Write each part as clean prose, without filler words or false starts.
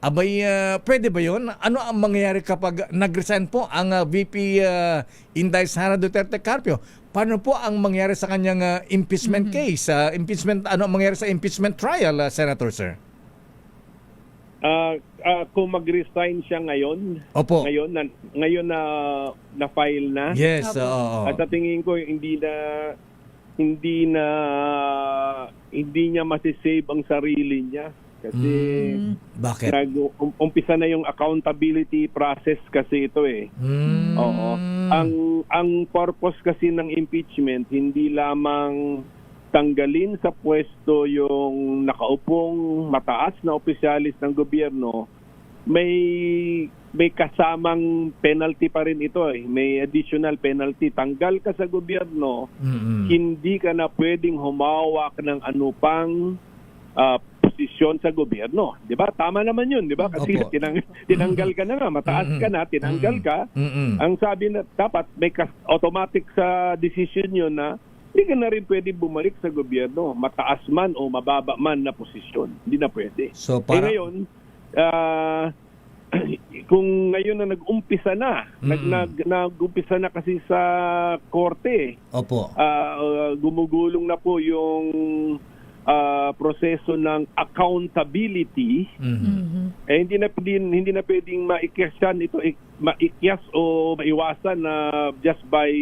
Abay, pwede ba yun? Ano ang mangyayari kapag nag-resign po ang VP Inday Sara Duterte Carpio? Paano po ang mangyayari sa kanyang impeachment case? Ano ang mangyayari sa impeachment trial, Senator, sir? Kung mag-resign siya ngayon, Opo. ngayon na file na. Yes, Opo. oo. At sa tingin ko hindi niya masisave ang sarili niya kasi Bakit? umpisa na yung accountability process kasi ito eh. Oo. Ang purpose kasi ng impeachment hindi lamang tanggalin sa pwesto yung nakaupong mataas na opisyalis ng gobyerno, may kasamang penalty pa rin ito eh. May additional penalty. Tanggal ka sa gobyerno, hindi ka na pwedeng humawak ng anupang posisyon sa gobyerno. 'Di ba? Tama naman 'yun, 'di ba? Kasi Opo. tinanggal ka na nga, mataas ka na, tinanggal ka. Ang sabi na dapat may automatic sa decision 'yun na hindi ka na rin pwede bumalik sa gobyerno, mataas man o mababa man na posisyon. Hindi na pwede. So, para... Ngayon, kung ngayon na nag-umpisa na, nag-umpisa na kasi sa korte, Opo. gumugulong na po yung proseso ng accountability, hindi na pwedeng maikyas ito, maikyas o maiwasan na just by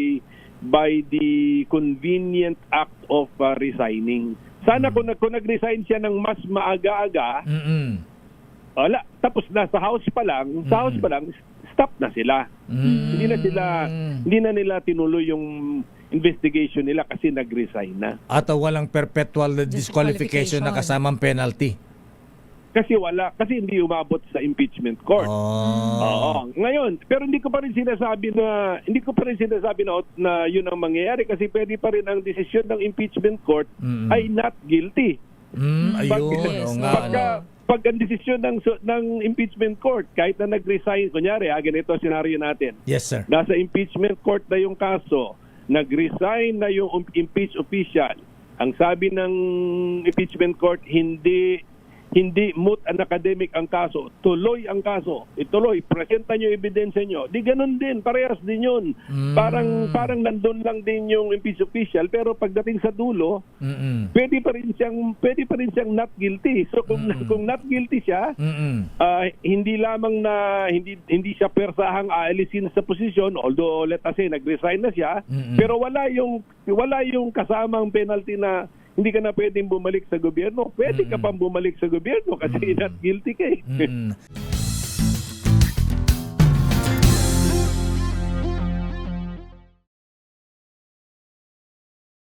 the convenient act of resigning. Sana kung nag-resign siya ng mas maaga-aga, wala, tapos na sa house pa lang, stop na sila. Hindi na nila tinuloy yung investigation nila kasi nag-resign na. At walang perpetual disqualification na kasamang penalty. Kasi hindi umabot sa impeachment court. Oo. Ngayon, pero hindi ko pa rin sinasabi na yun ang mangyayari kasi pwede pa rin ang desisyon ng impeachment court ay not guilty. Ayun. Pag ang desisyon ng impeachment court, kahit na nag-resign, kunyari, ganito ang senaryo natin. Yes, sir. Nasa impeachment court na yung kaso, nag-resign na yung impeached official. Ang sabi ng impeachment court, hindi moot and academic ang kaso. Tuloy ang kaso. Ituloy. Presenta nyo ebidensya nyo. Di ganun din. Parehas din yun. Parang nandun lang din yung impeached official pero pagdating sa dulo, pwede pa rin siyang not guilty. So kung not guilty siya, hindi lamang na hindi siya persahang aalisin sa posisyon, although let us say nag-resign na siya, pero wala yung kasamang penalty na hindi ka na pwedeng bumalik sa gobyerno. Pwede ka pang bumalik sa gobyerno kasi not guilty ka eh.